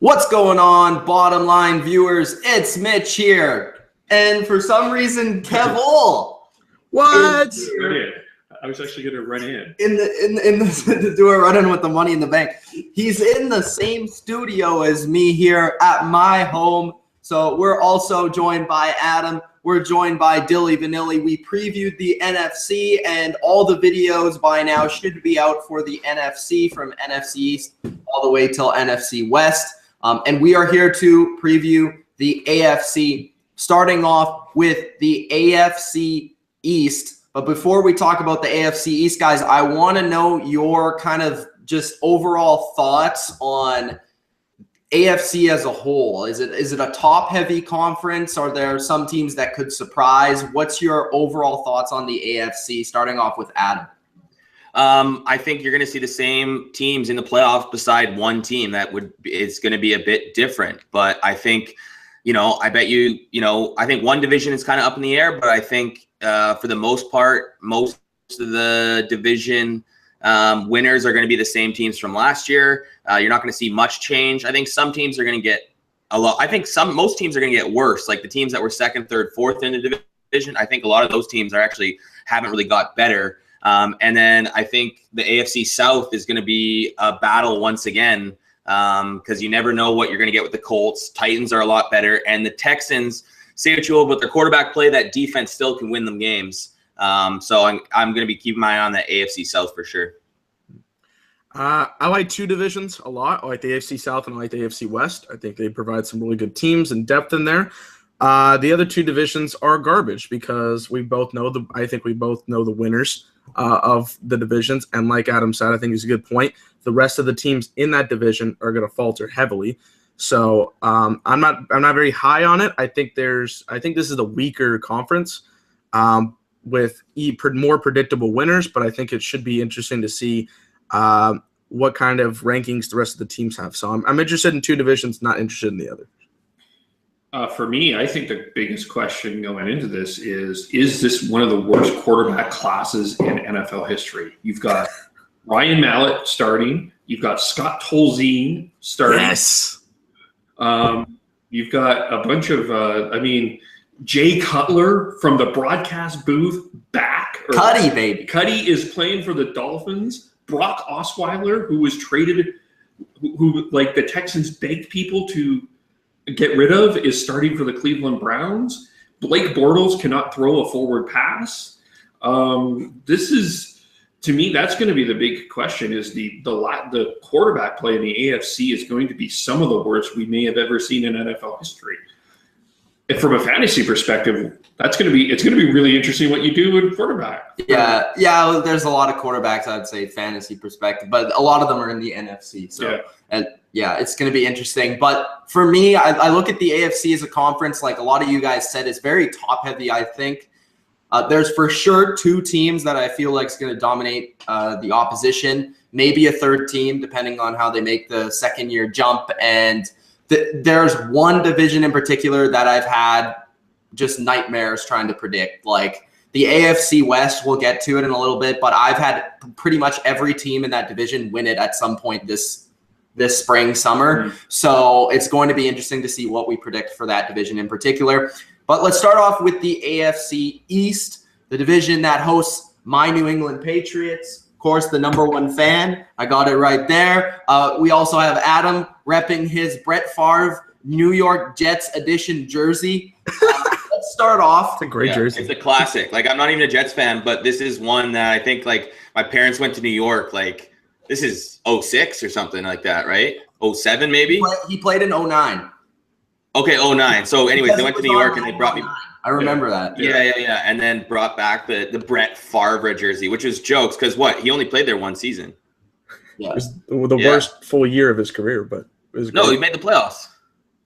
What's going on, bottom line viewers? It's Mitch here. And for some reason, Kevol. What? I was actually going to run in. To do a run-in with the Money in the Bank. He's in the same studio as me here at my home. So we're also joined by Adam. We're joined by Dilly Vanilli. We previewed the NFC, and all the videos by now should be out for the NFC, from NFC East all the way till NFC West. And we are here to preview the AFC, starting off with the AFC East. But before we talk about the AFC East, guys, I want to know your kind of just overall thoughts on AFC as a whole. Is it a top-heavy conference? Are there some teams that could surprise? What's your overall thoughts on the AFC, starting off with Adam? I think you're going to see the same teams in the playoffs beside one team it's going to be a bit different. But I think, I bet I think one division is kind of up in the air, but I think for the most part, most of the division winners are going to be the same teams from last year. You're not going to see much change. I think some teams are going to get a lot. I think most teams are going to get worse. Like the teams that were second, third, fourth in the division, I think a lot of those teams haven't really got better. And then I think the AFC South is going to be a battle once again, because you never know what you're going to get with the Colts. Titans are a lot better, and the Texans, say what you will, but their quarterback play, that defense still can win them games. So I'm going to be keeping my eye on the AFC South for sure. I like two divisions a lot. I like the AFC South and I like the AFC West. I think they provide some really good teams and depth in there. The other two divisions are garbage because we both know the winners of the divisions. And like Adam said, I think it's a good point. The rest of the teams in that division are going to falter heavily. So I'm not very high on it. I think this is a weaker conference with more predictable winners, but I think it should be interesting to see what kind of rankings the rest of the teams have. So I'm interested in two divisions, not interested in the other. For me, I think the biggest question going into this is this one of the worst quarterback classes in NFL history? You've got Ryan Mallett starting. You've got Scott Tolzien starting. Yes. You've got a bunch of, Jay Cutler from the broadcast booth back. Cuddy, baby. Cuddy is playing for the Dolphins. Brock Osweiler, who was traded, who like the Texans begged people to get rid of, is starting for the Cleveland Browns. Blake Bortles cannot throw a forward pass. This is, to me, that's going to be the big question, is the quarterback play in the AFC is going to be some of the worst we may have ever seen in NFL history. And from a fantasy perspective, it's going to be really interesting what you do in quarterback. Yeah, there's a lot of quarterbacks, I'd say, fantasy perspective, but a lot of them are in the NFC. So, it's going to be interesting. But for me, I look at the AFC as a conference, like a lot of you guys said, it's very top-heavy, I think. There's for sure two teams that I feel like is going to dominate the opposition, maybe a third team, depending on how they make the second-year jump. And there's one division in particular that I've had just nightmares trying to predict. Like the AFC West, we'll get to it in a little bit, but I've had pretty much every team in that division win it at some point this spring, summer. Mm-hmm. So it's going to be interesting to see what we predict for that division in particular. But let's start off with the AFC East, the division that hosts my New England Patriots. Of course, the number one fan. I got it right there. We also have Adam repping his Brett Favre New York Jets edition jersey. Let's start off. It's a great jersey. It's a classic. Like, I'm not even a Jets fan, but this is one that I think, like, my parents went to New York. Like, this is 06 or something like that, right? 07 maybe? He played in 09. Okay, 09. So anyways, they went to New York and they brought me. I remember that. Yeah. And then brought back the Brett Favre jersey, which was jokes because he only played there one season. Yeah. It was the worst full year of his career, but it was great. No, he made the playoffs.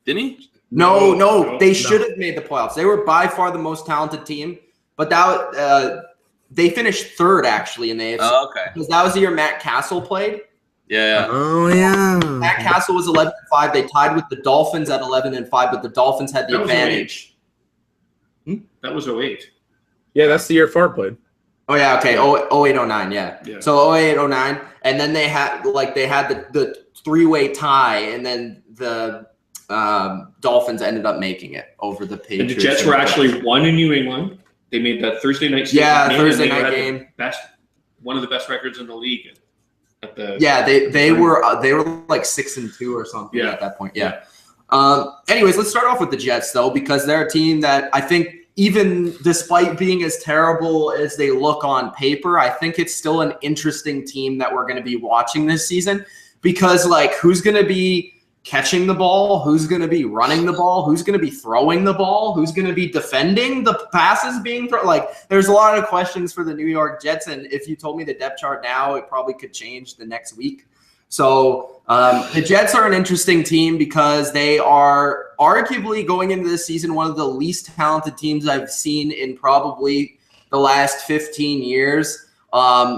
Didn't he? No. They should have made the playoffs. They were by far the most talented team, but they finished third actually in the AFC. Oh, okay. Because that was the year Matt Castle played. Yeah. Oh, yeah. Matt Castle was 11-5. They tied with the Dolphins at 11-5, but the Dolphins had the advantage. That was 08. Yeah, that's the year Favre played. Oh, yeah, okay. 08-09, yeah. So 08-09. And then they had the three-way tie, and then the Dolphins ended up making it over the Patriots. And the Jets were actually won in New England. They made that Thursday night Thursday night game. One of the best records in the league. They were like 6-2 or something at that point. Yeah. Anyways, let's start off with the Jets though, because they're a team that I think, even despite being as terrible as they look on paper, I think it's still an interesting team that we're going to be watching this season, because like, who's going to be catching the ball? Who's going to be running the ball? Who's going to be throwing the ball? Who's going to be defending the passes being thrown? Like, there's a lot of questions for the New York Jets. And if you told me the depth chart now, it probably could change the next week. So the Jets are an interesting team because they are arguably, going into this season, one of the least talented teams I've seen in probably the last 15 years.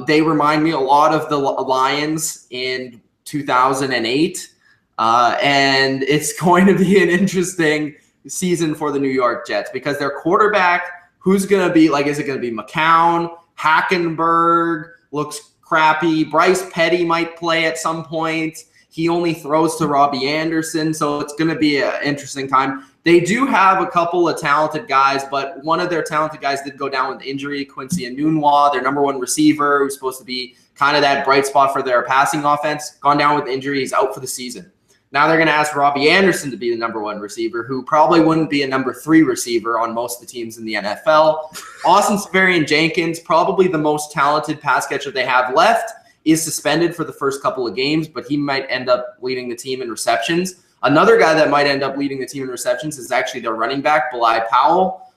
They remind me a lot of the Lions in 2008. And it's going to be an interesting season for the New York Jets because their quarterback, who's going to be, like, is it going to be McCown? Hackenberg looks crappy. Bryce Petty might play at some point. He only throws to Robbie Anderson, so it's going to be an interesting time. They do have a couple of talented guys, but one of their talented guys did go down with injury, Quincy Enunwa, their number one receiver, who's supposed to be kind of that bright spot for their passing offense, gone down with injury. He's out for the season. Now they're going to ask Robbie Anderson to be the number one receiver, who probably wouldn't be a number 3 receiver on most of the teams in the NFL. Austin Seferian-Jenkins, probably the most talented pass catcher they have left, is suspended for the first couple of games, but he might end up leading the team in receptions. Another guy that might end up leading the team in receptions is actually their running back, Bilal Powell.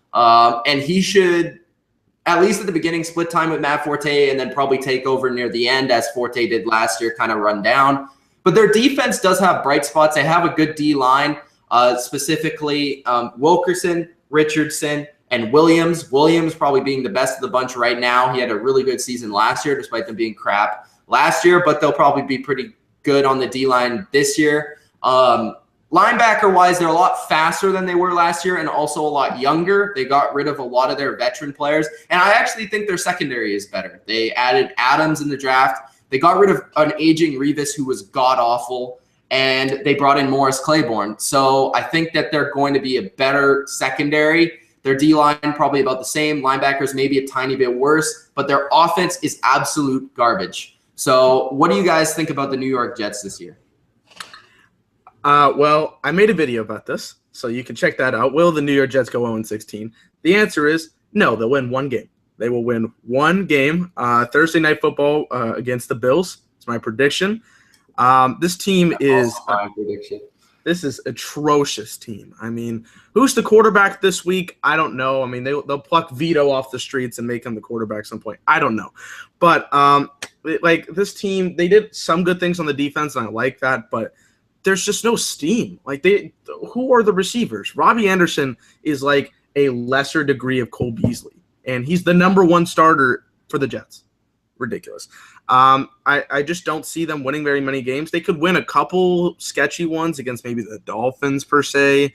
And he should, at least at the beginning, split time with Matt Forte and then probably take over near the end, as Forte did last year, kind of run down. But their defense does have bright spots. They have a good D-line, specifically Wilkerson, Richardson, and Williams. Williams probably being the best of the bunch right now. He had a really good season last year, despite them being crap last year, but they'll probably be pretty good on the D-line this year. Linebacker-wise, they're a lot faster than they were last year and also a lot younger. They got rid of a lot of their veteran players, and I actually think their secondary is better. They added Adams in the draft. They got rid of an aging Revis who was god-awful, and they brought in Morris Claiborne. So I think that they're going to be a better secondary. Their D-line probably about the same. Linebackers maybe a tiny bit worse, but their offense is absolute garbage. So what do you guys think about the New York Jets this year? Well, I made a video about this, so you can check that out. Will the New York Jets go 0-16? The answer is no, they'll win one game. They will win one game, Thursday Night Football against the Bills. It's my prediction. This team is this is atrocious team. I mean, who's the quarterback this week? I don't know. I mean, they'll pluck Vito off the streets and make him the quarterback at some point. I don't know. But like, this team, they did some good things on the defense, and I like that, but there's just no steam. Like, who are the receivers? Robbie Anderson is like a lesser degree of Cole Beasley, and he's the number 1 starter for the Jets. Ridiculous. I just don't see them winning very many games. They could win a couple sketchy ones against maybe the Dolphins per se,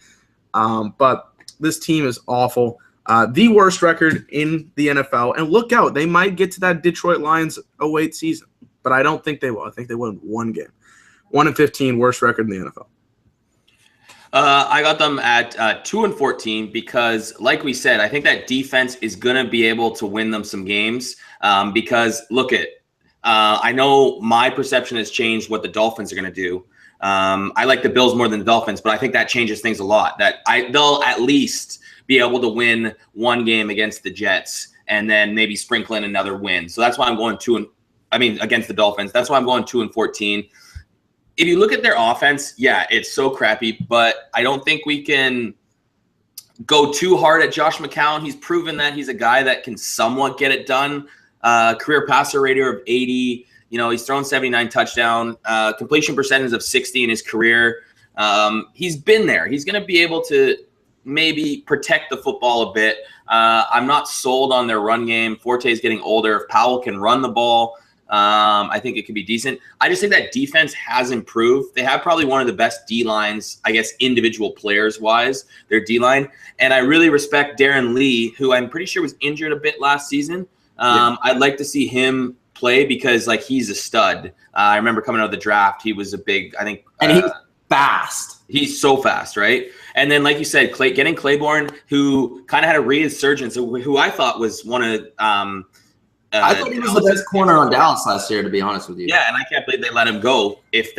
but this team is awful. The worst record in the NFL, and look out, they might get to that Detroit Lions 08 season, but I don't think they will. I think they win one game. 1-15, worst record in the NFL. I got them at 2-14 because, like we said, I think that defense is going to be able to win them some games because, look at, I know my perception has changed what the Dolphins are going to do. I like the Bills more than the Dolphins, but I think that changes things a lot. They'll at least be able to win one game against the Jets and then maybe sprinkle in another win. So that's why I'm going against the Dolphins. That's why I'm going 2-14. If you look at their offense, yeah, it's so crappy, but I don't think we can go too hard at Josh McCown. He's proven that he's a guy that can somewhat get it done. Career passer rating of 80. You know, he's thrown 79 touchdown, completion percentage of 60 in his career. He's been there. He's going to be able to maybe protect the football a bit. I'm not sold on their run game. Forte is getting older. If Powell can run the ball, I think it could be decent. I just think that defense has improved. They have probably one of the best D-lines, I guess, individual players-wise, their D-line. And I really respect Darren Lee, who I'm pretty sure was injured a bit last season. I'd like to see him play because like he's a stud. I remember coming out of the draft, he was a big, I think, and he's fast. He's so fast, right? And then, like you said, getting Claiborne, who kind of had a resurgence, who I thought was one of I thought he was the best corner on Dallas last year, to be honest with you. Yeah, and I can't believe they let him go if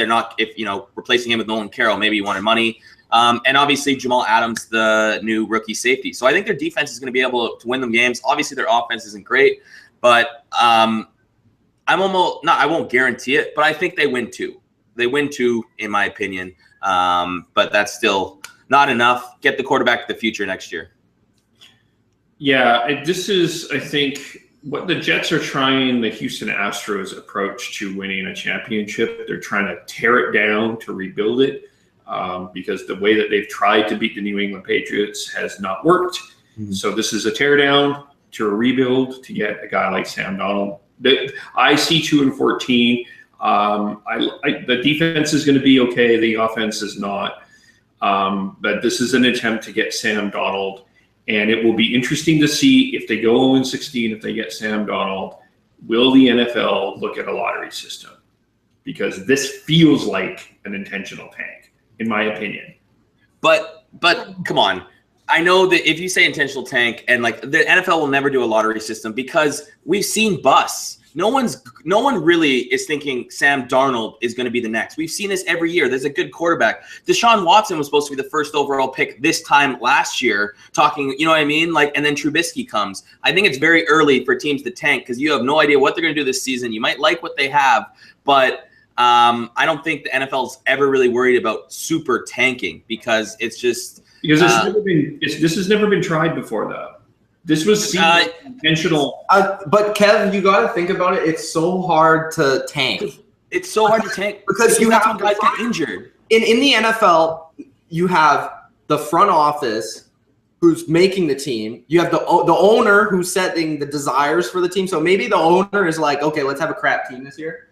replacing him with Nolan Carroll, maybe he wanted money. And obviously Jamal Adams, the new rookie safety. So I think their defense is going to be able to win them games. Obviously their offense isn't great, but I won't guarantee it, but I think they win 2. They win 2, in my opinion. But that's still not enough. Get the quarterback of the future next year. Yeah, this is, I think, what the Jets are trying, the Houston Astros approach to winning a championship. They're trying to tear it down to rebuild it because the way that they've tried to beat the New England Patriots has not worked. Mm-hmm. So this is a tear down to a rebuild to get a guy like Sam Darnold. I see 2-14. The defense is going to be okay. The offense is not. But this is an attempt to get Sam Darnold. And it will be interesting to see if they go 0-16, if they get Sam Darnold, will the NFL look at a lottery system? Because this feels like an intentional tank, in my opinion. But come on. I know that if you say intentional tank, and like the NFL will never do a lottery system because we've seen busts. No one really is thinking Sam Darnold is going to be the next. We've seen this every year. There's a good quarterback. Deshaun Watson was supposed to be the first overall pick this time last year, talking, you know what I mean? Like, and then Trubisky comes. I think it's very early for teams to tank because you have no idea what they're going to do this season. You might like what they have, but I don't think the NFL's ever really worried about super tanking because it's just because this has never been tried before, though. This was intentional. But Kev, you got to think about it. It's so hard to tank. It's so hard to tank because you have guys get injured. In the NFL, you have the front office who's making the team. You have the owner who's setting the desires for the team. So maybe the owner is like, okay, let's have a crap team this year.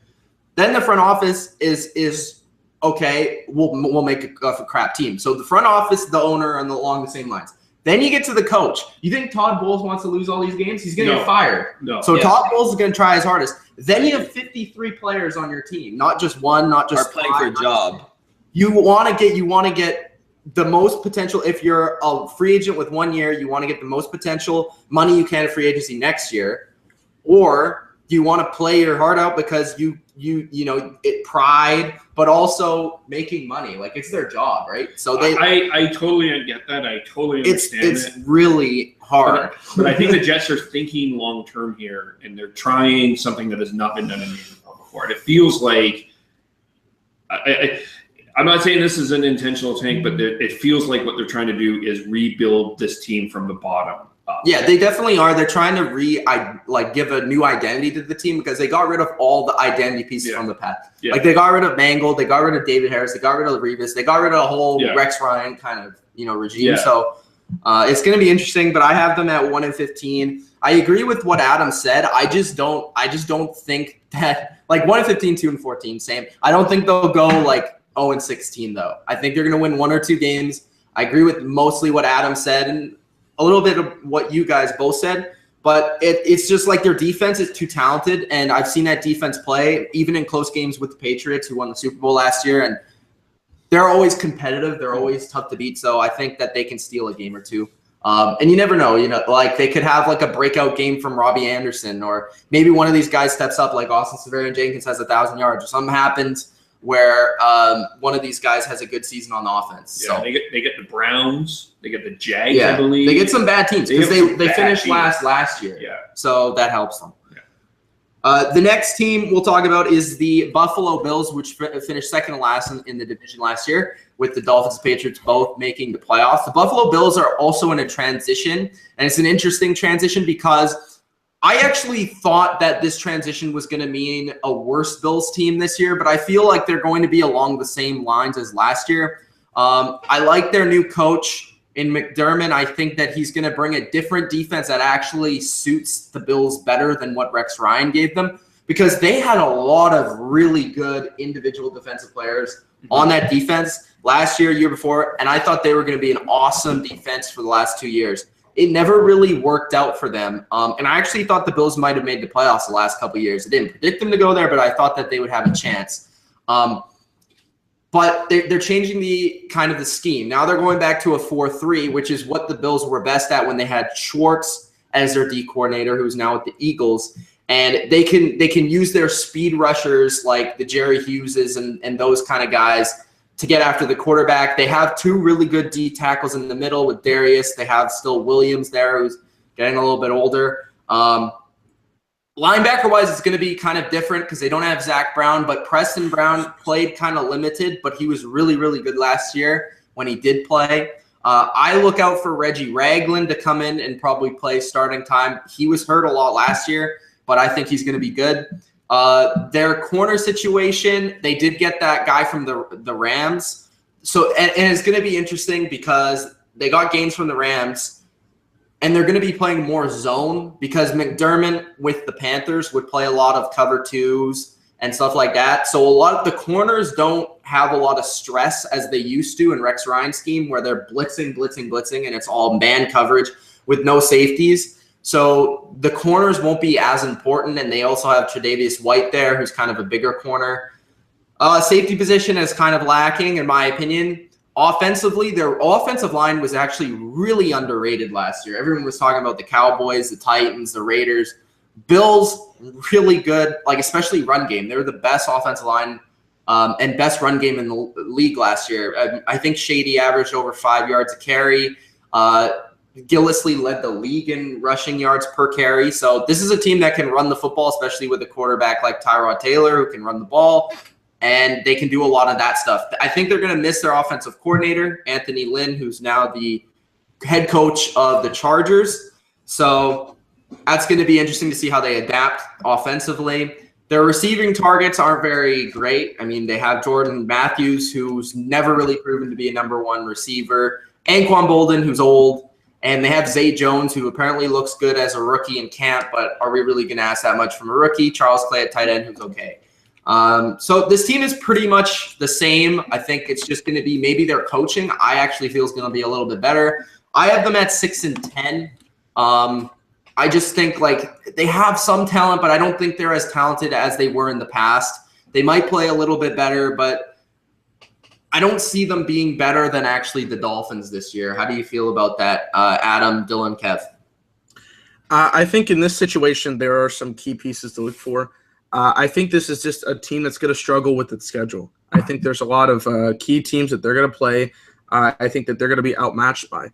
Then the front office is okay. We'll make a crap team. So the front office, the owner, and along the same lines. Then you get to the coach. You think Todd Bowles wants to lose all these games? He's going to get fired. No. So Todd Bowles is going to try his hardest. Then you have 53 players on your team, not just one, not just are playing for a job. You want to get the most potential. If you're a free agent with 1 year, you want to get the most potential money you can at free agency next year, or do you want to play your heart out because you pride, but also making money? Like it's their job, right? So I totally get that. I totally understand it's really hard. But I think the Jets are thinking long term here, and they're trying something that has not been done in the NFL before. And it feels like I'm not saying this is an intentional tank, but it feels like what they're trying to do is rebuild this team from the bottom up. Yeah, they definitely are. They're trying to give a new identity to the team because they got rid of all the identity pieces from the past. Yeah. Like they got rid of Mangold, they got rid of David Harris, they got rid of Revis, they got rid of a whole Rex Ryan kind of regime. Yeah. So it's going to be interesting. But I have them at 1-15. I agree with what Adam said. I just don't think that like 1-15, 2-14, same. I don't think they'll go like 0-16 though. I think they're going to win 1 or 2 games. I agree with mostly what Adam said and a little bit of what you guys both said, but it's just like their defense is too talented, and I've seen that defense play even in close games with the Patriots, who won the Super Bowl last year, and they're always competitive. They're always tough to beat, so I think that they can steal a game or two. And you never know, like they could have like a breakout game from Robbie Anderson, or maybe one of these guys steps up like Austin Severian-Jenkins has 1,000 yards, or something happens where one of these guys has a good season on the offense. Yeah, so they get the Browns, they get the Jags, I believe. They get some bad teams because they finished last year. Yeah. So that helps them. Yeah. The next team we'll talk about is the Buffalo Bills, which finished second to last in the division last year, with the Dolphins and Patriots both making the playoffs. The Buffalo Bills are also in a transition, and it's an interesting transition because I actually thought that this transition was going to mean a worse Bills team this year, but I feel like they're going to be along the same lines as last year. I like their new coach in McDermott. I think that he's going to bring a different defense that actually suits the Bills better than what Rex Ryan gave them, because they had a lot of really good individual defensive players on that defense last year before, and I thought they were going to be an awesome defense for the last 2 years. it never really worked out for them. And I actually thought the Bills might have made the playoffs the last couple of years. I didn't predict them to go there, but I thought that they would have a chance. But they're changing the scheme. Now they're going back to a 4-3, which is what the Bills were best at when they had Schwartz as their D coordinator, who's now with the Eagles. And they can use their speed rushers like the Jerry Hugheses and those kind of guys to get after the quarterback. They have two really good D tackles in the middle with Darius. They have still Williams there, who's getting a little bit older. Linebacker-wise, it's going to be kind of different because they don't have Zach Brown, but Preston Brown played kind of limited, but he was really, really good last year when he did play. I look out for Reggie Ragland to come in and probably play starting time. He was hurt a lot last year, but I think he's going to be good. Their corner situation, they did get that guy from the Rams. So, and it's going to be interesting because they got gains from the Rams, and they're going to be playing more zone because McDermott with the Panthers would play a lot of cover twos and stuff like that. So a lot of the corners don't have a lot of stress as they used to in Rex Ryan's scheme where they're blitzing, and it's all man coverage with no safeties. So the corners won't be as important, and they also have Tre'Davious White there, who's kind of a bigger corner. Safety position is kind of lacking, in my opinion. Offensively, their offensive line was actually really underrated last year. Everyone was talking about the Cowboys, the Titans, the Raiders. Bills, really good, like especially run game. They were the best offensive line and best run game in the league last year. I think Shady averaged over 5 yards a carry. Gillislee led the league in rushing yards per carry. So this is a team that can run the football, especially with a quarterback like Tyrod Taylor who can run the ball. And they can do a lot of that stuff. I think they're going to miss their offensive coordinator, Anthony Lynn, who's now the head coach of the Chargers. So that's going to be interesting to see how they adapt offensively. Their receiving targets aren't very great. I mean, they have Jordan Matthews, who's never really proven to be a number one receiver, Anquan Bolden, who's old, and they have Zay Jones, who apparently looks good as a rookie in camp, but are we really going to ask that much from a rookie? Charles Clay at tight end, who's okay. So this team is pretty much the same. I think it's just going to be maybe their coaching. I actually feel is going to be a little bit better. I have them at 6-10. I just think like they have some talent, but I don't think they're as talented as they were in the past. They might play a little bit better, but I don't see them being better than actually the Dolphins this year. How do you feel about that, Adam, Dylan, Kev? I think in this situation, there are some key pieces to look for. I think this is just a team that's going to struggle with its schedule. I think there's a lot of key teams that they're going to play. I think that they're going to be outmatched by.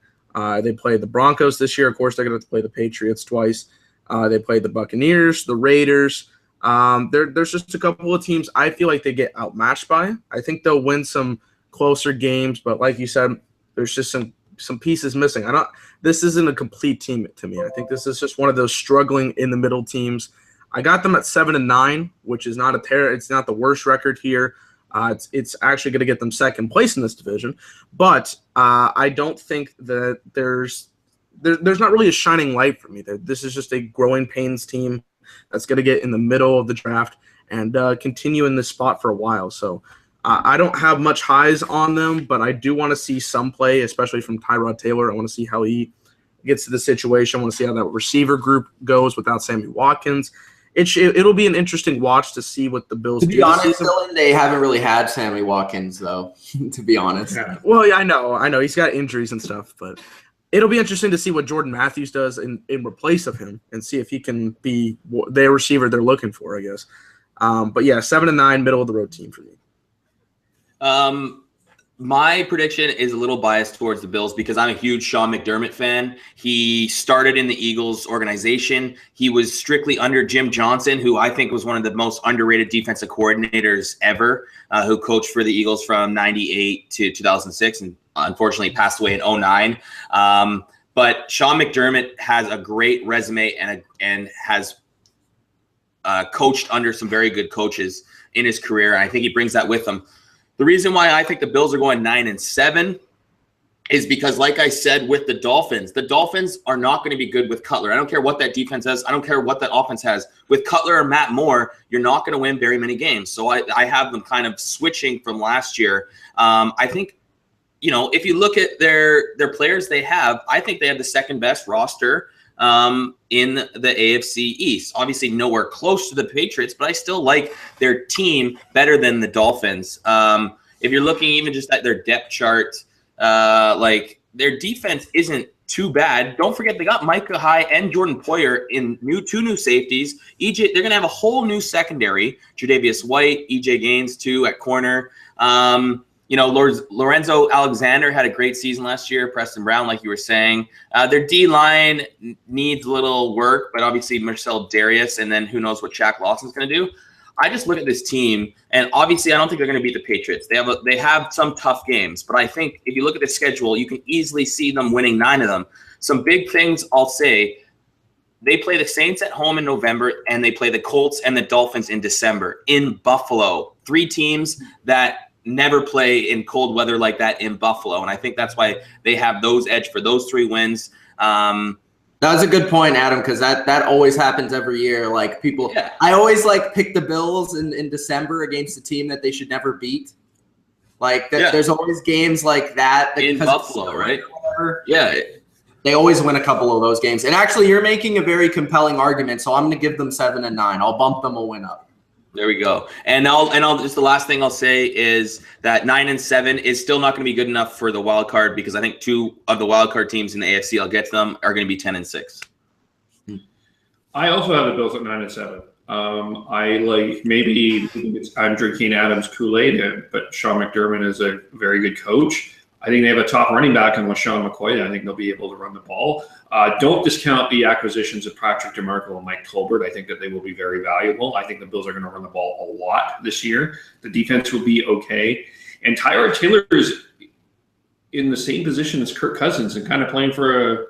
They play the Broncos this year. Of course, they're going to play the Patriots twice. They play the Buccaneers, the Raiders. There's just a couple of teams I feel like they get outmatched by. I think they'll win some closer games, but like you said, there's just some pieces missing. This isn't a complete team to me. I think this is just one of those struggling in the middle teams. I got them at 7-9, which is not it's not the worst record here. It's actually going to get them second place in this division, but I don't think that there's not really a shining light for me. This is just a growing pains team that's going to get in the middle of the draft and continue in this spot for a while. So I don't have much highs on them, but I do want to see some play, especially from Tyrod Taylor. I want to see how he gets to the situation. I want to see how that receiver group goes without Sammy Watkins. It'll be an interesting watch to see what the Bills do. To be honest, Dylan, they haven't really had Sammy Watkins, though, to be honest. Yeah. Well, yeah, I know. He's got injuries and stuff, but it'll be interesting to see what Jordan Matthews does in replace of him and see if he can be their receiver they're looking for, I guess. But, yeah, 7-9, middle of the road team for me. My prediction is a little biased towards the Bills because I'm a huge Sean McDermott fan. He started in the Eagles organization. He was strictly under Jim Johnson, who I think was one of the most underrated defensive coordinators ever, who coached for the Eagles from 98 to 2006 and unfortunately passed away in 2009. But Sean McDermott has a great resume and has coached under some very good coaches in his career. And I think he brings that with him. The reason why I think the Bills are going 9-7 is because, like I said, with the Dolphins are not going to be good with Cutler. I don't care what that defense has. I don't care what that offense has. With Cutler or Matt Moore, you're not going to win very many games. So I have them kind of switching from last year. I think if you look at their players they have, I think they have the second best roster in the AFC East. Obviously nowhere close to the Patriots, but I still like their team better than the Dolphins. If you're looking even just at their depth chart, like their defense isn't too bad. Don't forget they got Micah Hyde and Jordan Poyer in two new safeties. They're going to have a whole new secondary. Tre'Davious White, EJ Gaines too at corner. Lorenzo Alexander had a great season last year. Preston Brown, like you were saying. Their D-line needs a little work, but obviously Marcel Darius, and then who knows what Shaq Lawson's going to do. I just look at this team, and obviously I don't think they're going to beat the Patriots. They have some tough games, but I think if you look at the schedule, you can easily see them winning 9 of them. Some big things I'll say, they play the Saints at home in November, and they play the Colts and the Dolphins in December in Buffalo. 3 teams that never play in cold weather like that in Buffalo, and I think that's why they have those edge for those 3 wins. That's a good point, Adam, because that always happens every year. Like people, yeah. I always pick the Bills in December against a team that they should never beat. There's always games like that in Buffalo, right? Yeah, they always win a couple of those games. And actually, you're making a very compelling argument, so I'm going to give them 7 and 9. I'll bump them a win up. There we go. And I'll just the last thing I'll say is that 9 and 7 is still not going to be good enough for the wild card, because I think 2 of the wild card teams in the AFC, I'll get to them, are going to be 10 and 6. I also have the Bills at 9 and 7. I'm drinking Adam's Kool-Aid, but Sean McDermott is a very good coach. I think they have a top running back in LaShawn McCoy. I think they'll be able to run the ball. Don't discount the acquisitions of Patrick DeMarco and Mike Tolbert. I think that they will be very valuable. I think the Bills are going to run the ball a lot this year. The defense will be okay. And Tyrod Taylor is in the same position as Kirk Cousins and kind of playing for a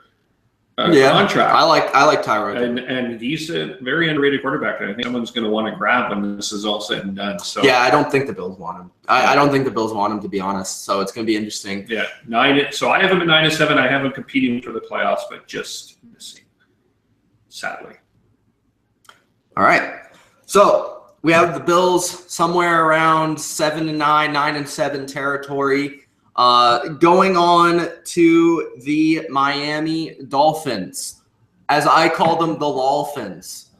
contract. I like Tyrod. And he's a very underrated quarterback, and I think someone's going to want to grab when this is all said and done. So yeah, I don't think the Bills want him. I don't think the Bills want him, to be honest. So it's going to be interesting. Yeah, 9. So I have him at 9 and 7. I have him competing for the playoffs, but just missing, sadly. All right. So we have the Bills somewhere around 7 and 9, 9 and 7 territory. Going on to the Miami Dolphins, as I call them, the Dolphins.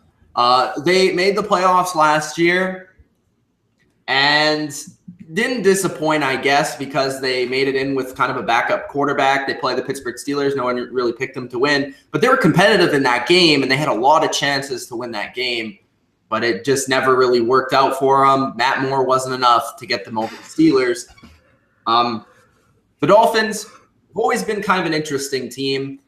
They made the playoffs last year and didn't disappoint, I guess, because they made it in with kind of a backup quarterback. They play the Pittsburgh Steelers. No one really picked them to win, but they were competitive in that game, and they had a lot of chances to win that game, but it just never really worked out for them. Matt Moore wasn't enough to get them over the Steelers. The Dolphins have always been kind of an interesting team.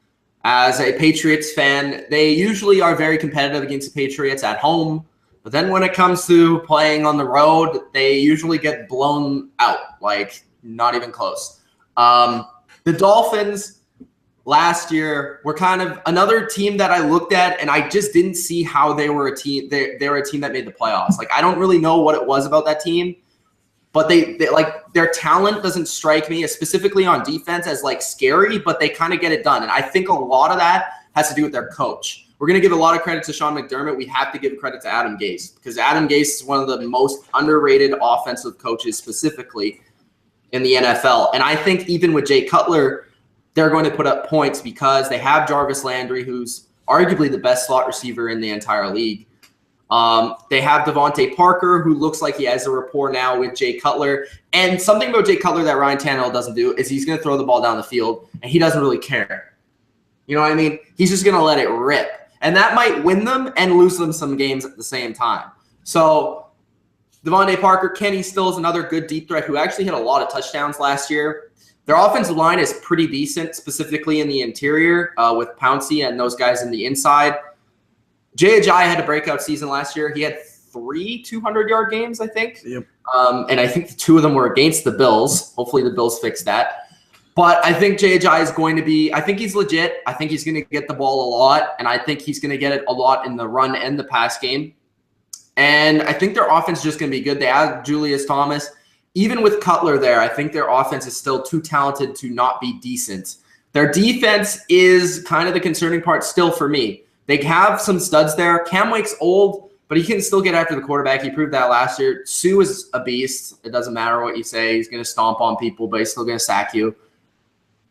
As a Patriots fan, they usually are very competitive against the Patriots at home. But then when it comes to playing on the road, they usually get blown out, not even close. The Dolphins last year were kind of another team that I looked at, and I just didn't see how they were a team. They were a team that made the playoffs. I don't really know what it was about that team. But they their talent doesn't strike me, specifically on defense, as scary, but they kind of get it done. And I think a lot of that has to do with their coach. We're going to give a lot of credit to Sean McDermott. We have to give credit to Adam Gase, because Adam Gase is one of the most underrated offensive coaches specifically in the NFL. And I think even with Jay Cutler, they're going to put up points because they have Jarvis Landry, who's arguably the best slot receiver in the entire league. They have Devontae Parker, who looks like he has a rapport now with Jay Cutler. And something about Jay Cutler that Ryan Tannehill doesn't do is he's going to throw the ball down the field, and he doesn't really care. You know what I mean? He's just going to let it rip. And that might win them and lose them some games at the same time. So Devontae Parker, Kenny Stills, another good deep threat who actually had a lot of touchdowns last year. Their offensive line is pretty decent, specifically in the interior with Pouncey and those guys in the inside. Jay Ajayi had a breakout season last year. He had 3 200-yard games, I think. Yep. And I think 2 of them were against the Bills. Hopefully the Bills fix that. But I think Jay Ajayi is going to be – I think he's legit. I think he's going to get the ball a lot, and I think he's going to get it a lot in the run and the pass game. And I think their offense is just going to be good. They have Julius Thomas. Even with Cutler there, I think their offense is still too talented to not be decent. Their defense is kind of the concerning part still for me. They have some studs there. Cam Wake's old, but he can still get after the quarterback. He proved that last year. Sue is a beast. It doesn't matter what you say. He's going to stomp on people, but he's still going to sack you.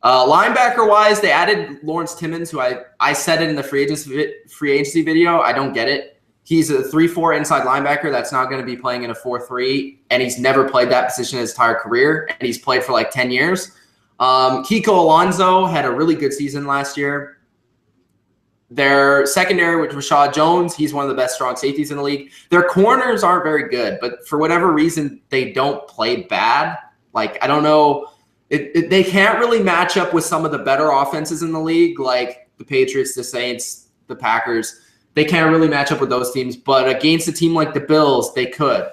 Linebacker-wise, they added Lawrence Timmons, who I said it in the free agency video. I don't get it. He's a 3-4 inside linebacker that's not going to be playing in a 4-3, and he's never played that position his entire career, and he's played for like 10 years. Kiko Alonso had a really good season last year. Their secondary with Rashad Jones, he's one of the best strong safeties in the league. Their corners aren't very good, but for whatever reason, they don't play bad. Like, I don't know. They can't really match up with some of the better offenses in the league, like the Patriots, the Saints, the Packers. They can't really match up with those teams, but against a team like the Bills, they could.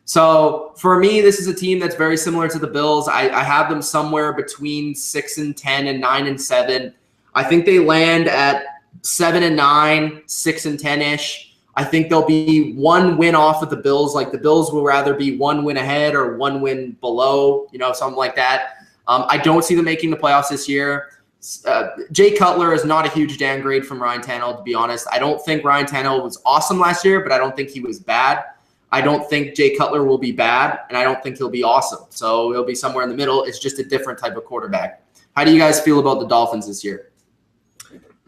So for me, this is a team that's very similar to the Bills. I have them somewhere between 6-10 and 9-7. I think they land at 7-9, 6-10-ish. I think they'll be one win off of the Bills. Like the Bills will rather be one win ahead or one win below, something like that. I don't see them making the playoffs this year. Jay Cutler is not a huge downgrade from Ryan Tannehill, to be honest. I don't think Ryan Tannehill was awesome last year, but I don't think he was bad. I don't think Jay Cutler will be bad, and I don't think he'll be awesome. So he'll be somewhere in the middle. It's just a different type of quarterback. How do you guys feel about the Dolphins this year?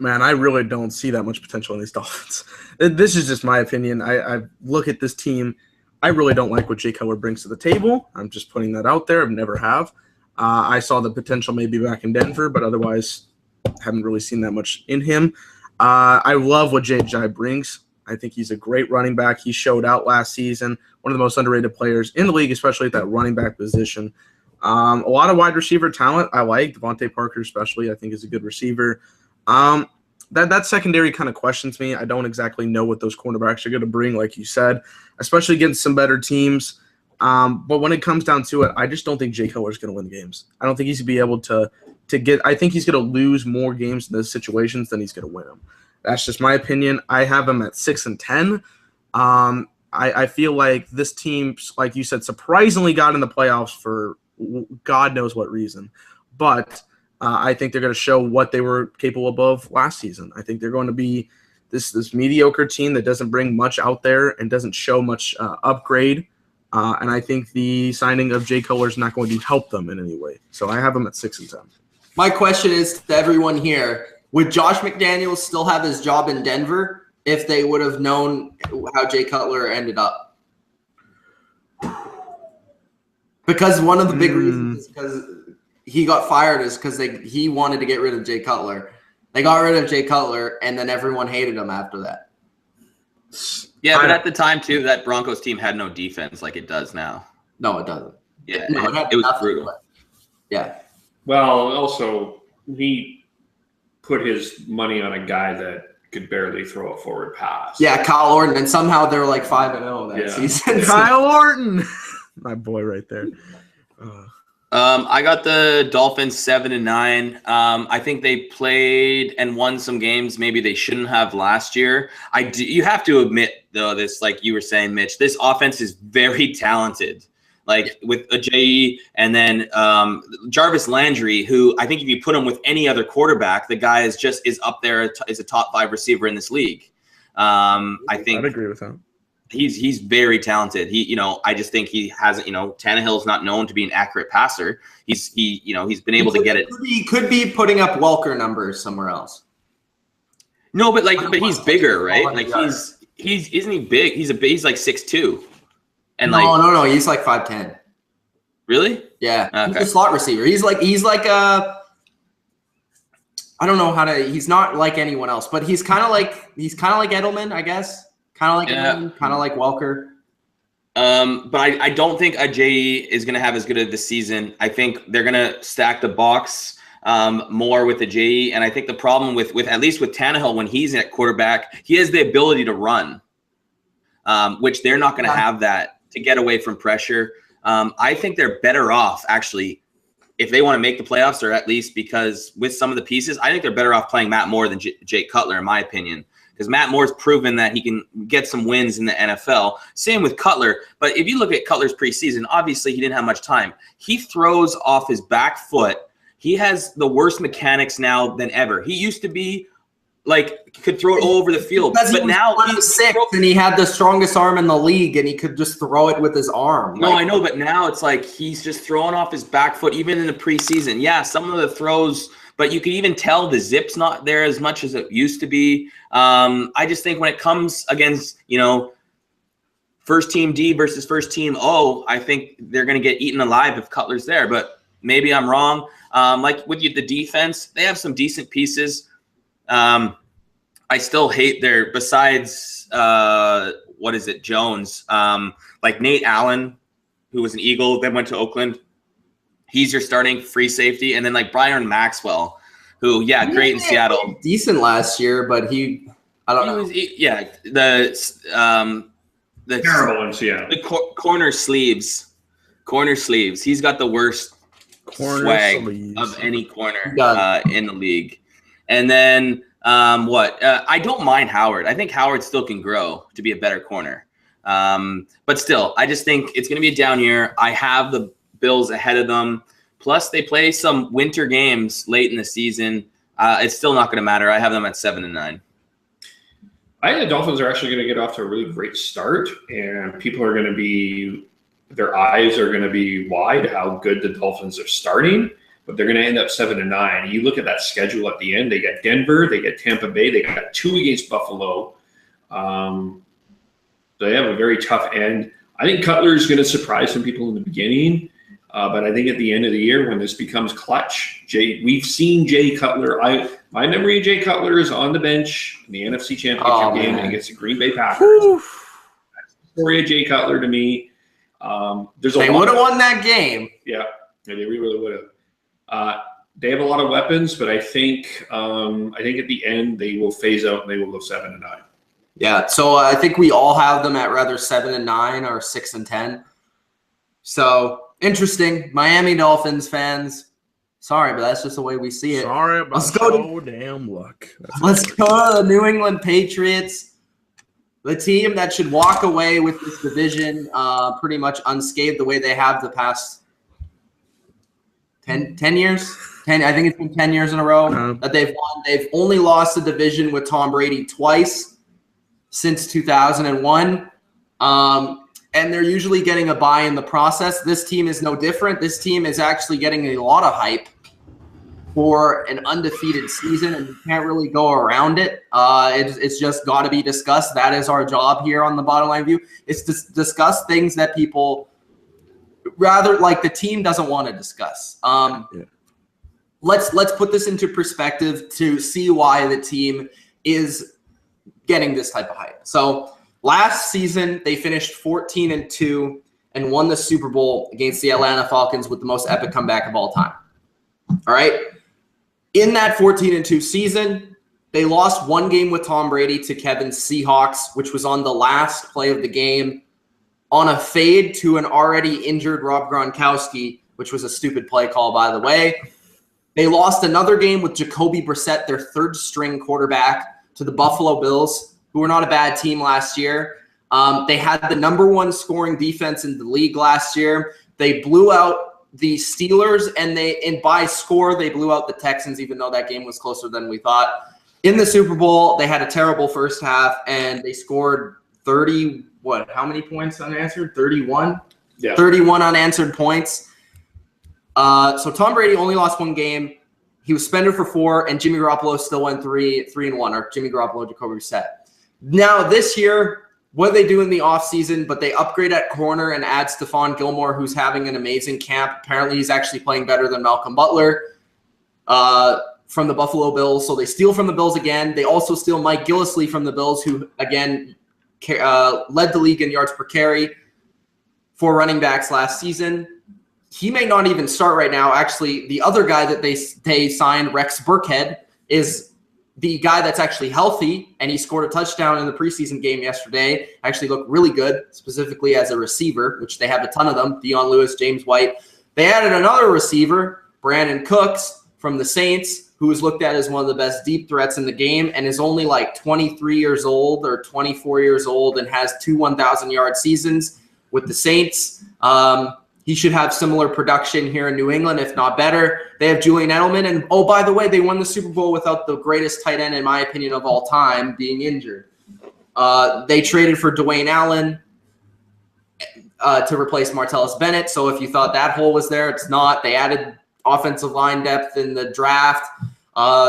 Man, I really don't see that much potential in these Dolphins. This is just my opinion. I look at this team. I really don't like what Jay Cutler brings to the table. I'm just putting that out there. I've never have. I saw the potential maybe back in Denver, but otherwise haven't really seen that much in him. I love what Jay Ajayi brings. I think he's a great running back. He showed out last season, one of the most underrated players in the league, especially at that running back position. A lot of wide receiver talent I like. Devontae Parker especially I think is a good receiver. That secondary kind of questions me. I don't exactly know what those cornerbacks are going to bring, like you said, especially against some better teams. But when it comes down to it, I just don't think Jay Cutler is going to win games. I don't think he's going to be able to get – I think he's going to lose more games in those situations than he's going to win them. That's just my opinion. I have him at 6-10. I feel like this team, like you said, surprisingly got in the playoffs for God knows what reason. But I think they're going to show what they were capable of last season. I think they're going to be this mediocre team that doesn't bring much out there and doesn't show much upgrade. And I think the signing of Jay Cutler is not going to help them in any way. So I have them at 6-10. My question is to everyone here, would Josh McDaniels still have his job in Denver if they would have known how Jay Cutler ended up? Because one of the big reasons is because he got fired is because he wanted to get rid of Jay Cutler. They got rid of Jay Cutler, and then everyone hated him after that. Yeah, but at the time, too, that Broncos team had no defense like it does now. No, it doesn't. Yeah, no, it was brutal. Yeah. Well, also, he put his money on a guy that could barely throw a forward pass. Yeah, Kyle Orton, and somehow they were like 5-0 that season. Kyle Orton, my boy right there. I got the Dolphins 7-9. I think they played and won some games maybe they shouldn't have last year. You have to admit, though, this, like you were saying, Mitch, this offense is very talented. Like with Ajayi and then Jarvis Landry, who I think if you put him with any other quarterback, the guy is up there as a top 5 receiver in this league. I think I'd agree with that. He's very talented. I just think he hasn't. Tannehill's not known to be an accurate passer. He's been able to get it. He could be putting up Welker numbers somewhere else. No, but he's bigger, right? Like isn't he big? He's like 6'2". And no, he's like 5'10". Really? Yeah, okay. He's a slot receiver. He's like I don't know how to. He's not like anyone else, but he's kind of like Edelman, I guess. Kind of like Edelman, kind of like Welker. But I don't think Ajayi is going to have as good of the season. I think they're going to stack the box more with Ajayi, and I think the problem with at least with Tannehill when he's at quarterback, he has the ability to run, which they're not going to have that to get away from pressure. I think they're better off actually if they want to make the playoffs, or at least because with some of the pieces, I think they're better off playing Matt Moore than Jay Cutler, in my opinion. Because Matt Moore's proven that he can get some wins in the NFL. Same with Cutler. But if you look at Cutler's preseason, obviously he didn't have much time. He throws off his back foot. He has the worst mechanics now than ever. He used to be like could throw it all over the field. Because but now he's 6 and he had the strongest arm in the league, and he could just throw it with his arm. No, I know, but now it's like he's just throwing off his back foot, even in the preseason. Yeah, some of the throws, but you can even tell the zip's not there as much as it used to be. I just think when it comes against, first team D versus first team O, I think they're going to get eaten alive if Cutler's there. But maybe I'm wrong. Like with the defense, they have some decent pieces. I still hate their, besides, Jones, like Nate Allen, who was an Eagle, then went to Oakland. He's your starting free safety. And then like Byron Maxwell, who, great in Seattle. Decent last year, but I don't know. The terrible in Seattle. The corner sleeves. He's got the worst swag of any corner in the league. And then I don't mind Howard. I think Howard still can grow to be a better corner. But still, I just think it's going to be a down year. I have the Bills ahead of them. Plus, they play some winter games late in the season. It's still not going to matter. I have them at 7-9. I think the Dolphins are actually going to get off to a really great start, and people are going to be – their eyes are going to be wide how good the Dolphins are starting, but they're going to end up 7-9. You look at that schedule at the end, they got Denver, they got Tampa Bay, they got 2 against Buffalo. They have a very tough end. I think Cutler is going to surprise some people in the beginning, but I think at the end of the year when this becomes clutch, we've seen Jay Cutler. My memory of Jay Cutler is on the bench in the NFC Championship game against the Green Bay Packers. That's the story of Jay Cutler to me. They would have won that game. Yeah, they really would have. They have a lot of weapons, but I think at the end they will phase out and they will go 7-9. Yeah, so I think we all have them at rather 7-9 or 6-10. So interesting, Miami Dolphins fans. Sorry, but that's just the way we see it. Sorry about your damn luck. Let's go to the New England Patriots, the team that should walk away with this division pretty much unscathed the way they have the past 10 years. I think it's been 10 years in a row that they've won. They've only lost the division with Tom Brady twice since 2001. And they're usually getting a bye in the process. This team is no different. This team is actually getting a lot of hype for an undefeated season, and you can't really go around it. It's just got to be discussed. That is our job here on the Bottom Line View. It's to discuss things that people rather like the team doesn't want to discuss. Let's put this into perspective to see why the team is getting this type of hype. So last season, they finished 14-2 and won the Super Bowl against the Atlanta Falcons with the most epic comeback of all time. All right. In that 14-2 season, they lost one game with Tom Brady to Kevin's Seahawks, which was on the last play of the game on a fade to an already injured Rob Gronkowski, which was a stupid play call, by the way. They lost another game with Jacoby Brissett, their third-string quarterback, to the Buffalo Bills, who were not a bad team last year. They had the #1 scoring defense in the league last year. They blew out the Steelers, and by score, they blew out the Texans, even though that game was closer than we thought. In the Super Bowl, they had a terrible first half, and they scored 30, how many points unanswered? 31? Yeah. 31 unanswered points. So Tom Brady only lost one game. He was suspended for 4, and Jimmy Garoppolo still went 3-1, or Jimmy Garoppolo, Jacoby Brissett. Now, this year, what they do in the offseason, but they upgrade at corner and add Stephon Gilmore, who's having an amazing camp. Apparently, he's actually playing better than Malcolm Butler from the Buffalo Bills. So they steal from the Bills again. They also steal Mike Gillislee from the Bills, who, again, led the league in yards per carry for running backs last season. He may not even start right now. Actually, the other guy that they signed, Rex Burkhead, is the guy that's actually healthy, and he scored a touchdown in the preseason game yesterday. Actually looked really good, specifically as a receiver, which they have a ton of them, Dion Lewis, James White. They added another receiver, Brandon Cooks, from the Saints, who is looked at as one of the best deep threats in the game and is only like 23 years old or 24 years old and has 2 1,000-yard seasons with the Saints. he should have similar production here in New England, if not better. They have Julian Edelman. And, oh, by the way, they won the Super Bowl without the greatest tight end, in my opinion, of all time being injured. They traded for Dwayne Allen to replace Martellus Bennett. So if you thought that hole was there, it's not. They added offensive line depth in the draft.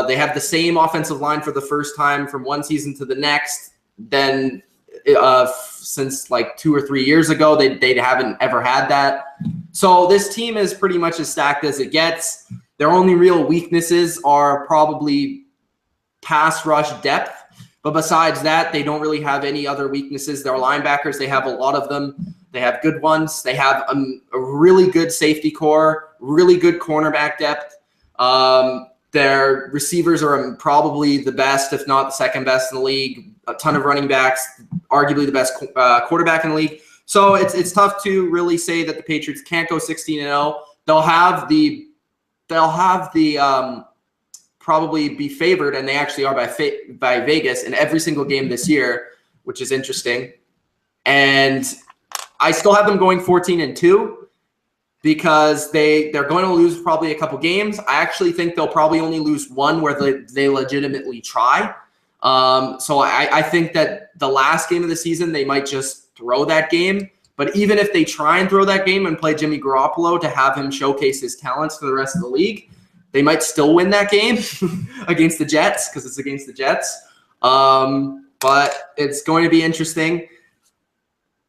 They have the same offensive line for the first time from one season to the next. Then since like 2 or 3 years ago, they haven't ever had that. So this team is pretty much as stacked as it gets. Their only real weaknesses are probably pass rush depth. But besides that, they don't really have any other weaknesses. Their linebackers, they have a lot of them. They have good ones. They have a really good safety core, really good cornerback depth. Their receivers are probably the best, if not the second best in the league. A ton of running backs, arguably the best quarterback in the league. So it's tough to really say that the Patriots can't go 16-0. They'll have the probably be favored, and they actually are by Vegas in every single game this year, which is interesting. And I still have them going 14-2 because they're going to lose probably a couple games. I actually think they'll probably only lose one where they legitimately try. So I think that the last game of the season, they might just throw that game. But even if they try and throw that game and play Jimmy Garoppolo to have him showcase his talents to the rest of the league, they might still win that game against the Jets because it's against the Jets. But it's going to be interesting.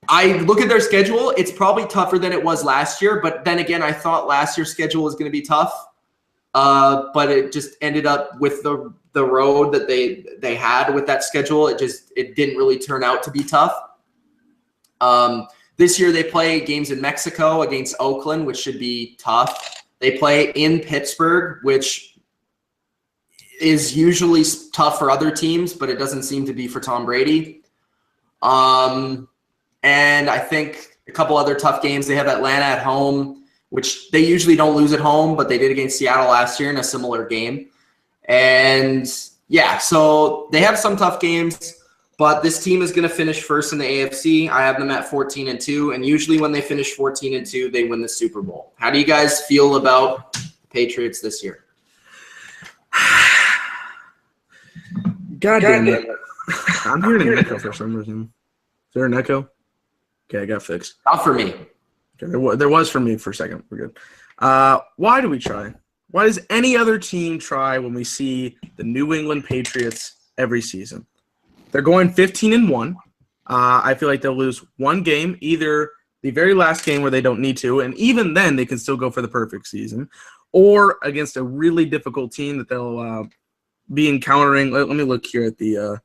I look at their schedule. It's probably tougher than it was last year. But then again, I thought last year's schedule was going to be tough. But it just ended up with the road that they had with that schedule. It didn't really turn out to be tough. This year they play games in Mexico against Oakland, which should be tough. They play in Pittsburgh, which is usually tough for other teams, but it doesn't seem to be for Tom Brady. And I think a couple other tough games. They have Atlanta at home, which they usually don't lose at home, but they did against Seattle last year in a similar game. And yeah, so they have some tough games, but this team is going to finish first in the AFC. I have them at 14-2, and usually when they finish 14-2, they win the Super Bowl. How do you guys feel about the Patriots this year? God damn it. I'm hearing an echo for some reason. Is there an echo? Okay, I got fixed. Not for me. Okay, there was for me for a second. We're good. Why do we try? Why does any other team try when we see the New England Patriots every season? They're going 15-1. I feel like they'll lose one game, either the very last game where they don't need to, and even then they can still go for the perfect season, or against a really difficult team that they'll be encountering. Let me look here at the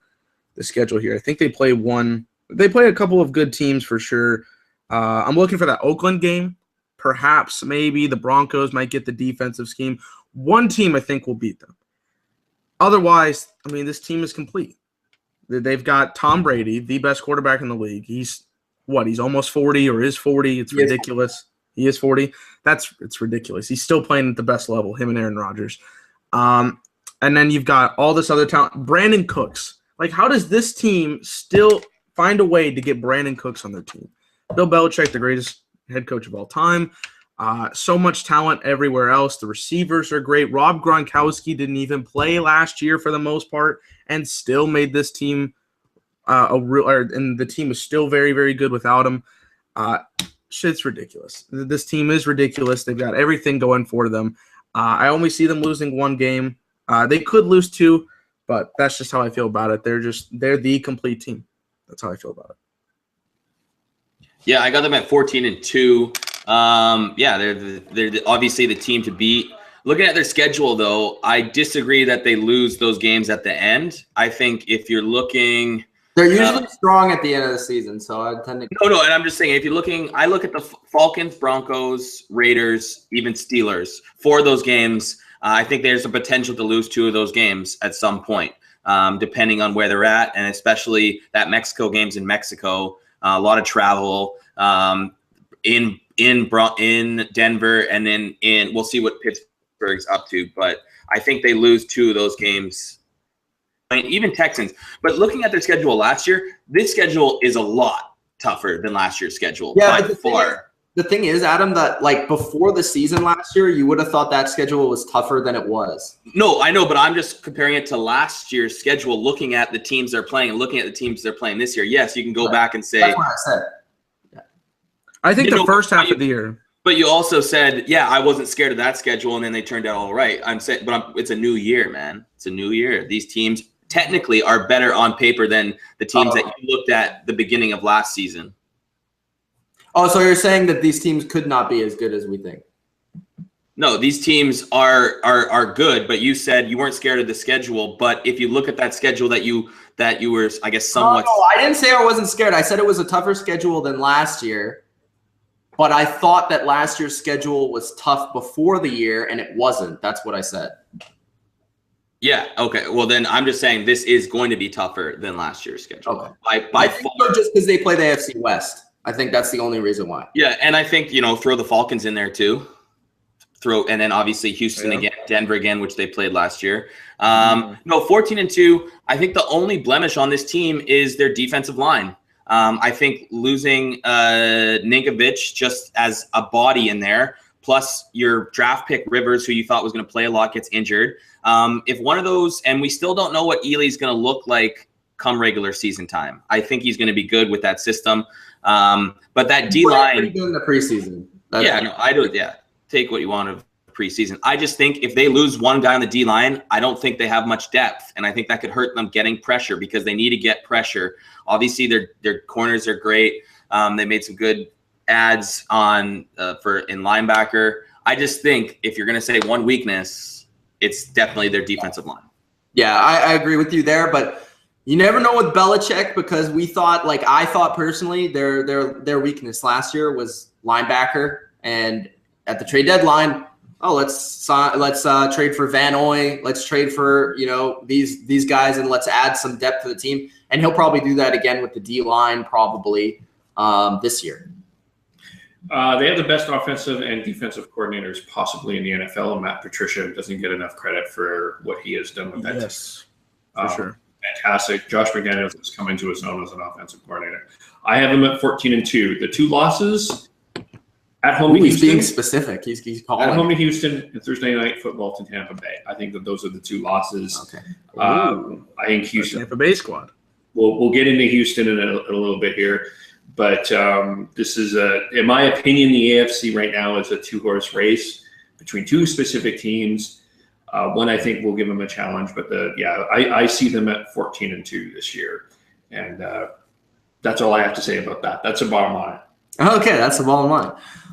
schedule here. I think they play a couple of good teams for sure. I'm looking for that Oakland game. Perhaps maybe the Broncos might get the defensive scheme. One team I think will beat them. Otherwise, I mean, this team is complete. They've got Tom Brady, the best quarterback in the league. He's almost 40 or is 40. It's ridiculous. He is 40. It's ridiculous. He's still playing at the best level, him and Aaron Rodgers. And then you've got all this other talent. Brandon Cooks. Like, how does this team still find a way to get Brandon Cooks on their team? Bill Belichick, the greatest head coach of all time. So much talent everywhere else. The receivers are great. Rob Gronkowski didn't even play last year for the most part and still made this team and the team is still very, very good without him. Shit's ridiculous. This team is ridiculous. They've got everything going for them. I only see them losing one game. They could lose two, but that's just how I feel about it. They're the complete team. That's how I feel about it. Yeah, I got them at 14-2. They're obviously the team to beat. Looking at their schedule, though, I disagree that they lose those games at the end. I think if you're looking, they're usually strong at the end of the season, so I tend to. No, and I'm just saying, if you're looking, I look at the Falcons, Broncos, Raiders, even Steelers. For those games, I think there's a potential to lose two of those games at some point, depending on where they're at, and especially that Mexico game's in Mexico. A lot of travel in Denver, and then we'll see what Pittsburgh's up to. But I think they lose two of those games. I mean, even Texans. But looking at their schedule last year, this schedule is a lot tougher than last year's schedule by far. the thing is, Adam, that like before the season last year, you would have thought that schedule was tougher than it was. No, I know, but I'm just comparing it to last year's schedule, looking at the teams they're playing and looking at the teams they're playing this year. Yes, you can go back and say. That's what I said. Yeah. I think the first half of the year. But you also said, yeah, I wasn't scared of that schedule, and then they turned out all right. I'm saying, but it's a new year, man. It's a new year. These teams technically are better on paper than the teams that you looked at the beginning of last season. Oh, so you're saying that these teams could not be as good as we think? No, these teams are good, but you said you weren't scared of the schedule. But if you look at that schedule that you were, I guess, somewhat. No, I didn't say I wasn't scared. I said it was a tougher schedule than last year. But I thought that last year's schedule was tough before the year, and it wasn't. That's what I said. Yeah. Okay. Well, then I'm just saying this is going to be tougher than last year's schedule. Okay. By I think so, just because they play the AFC West. I think that's the only reason why. Yeah, and I think throw the Falcons in there too. And then obviously Houston again, Denver again, which they played last year. No, 14-2. I think the only blemish on this team is their defensive line. I think losing Ninkovich just as a body in there, plus your draft pick Rivers, who you thought was going to play a lot, gets injured. If one of those, and we still don't know what Eli's going to look like come regular season time. I think he's going to be good with that system. But that D-line. Pretty good in the preseason. I do. Yeah, take what you want of preseason. I just think if they lose one guy on the D-line, I don't think they have much depth, and I think that could hurt them getting pressure because they need to get pressure. Obviously, their corners are great. They made some good ads in linebacker. I just think if you're going to say one weakness, it's definitely their defensive line. Yeah, I agree with you there, but you never know with Belichick because I thought personally their weakness last year was linebacker, and at the trade deadline, let's trade for Van Noy, let's trade for these guys, and let's add some depth to the team, and he'll probably do that again with the D line probably this year. They have the best offensive and defensive coordinators possibly in the NFL, and Matt Patricia doesn't get enough credit for what he has done with that. Yes, for sure. Fantastic. Josh McDaniels has come into his own as an offensive coordinator. I have him at 14-2. The two losses at home to Houston. He's being specific. He's calling. At home to Houston and Thursday Night Football to Tampa Bay. I think that those are the two losses. Okay. I think Houston. Tampa Bay squad. We'll get into Houston in a little bit here. But this is, in my opinion, the AFC right now is a two-horse race between two specific teams. One I think will give them a challenge, but I see them at 14-2 this year, and that's all I have to say about that. That's the bottom line. Okay, that's the bottom line.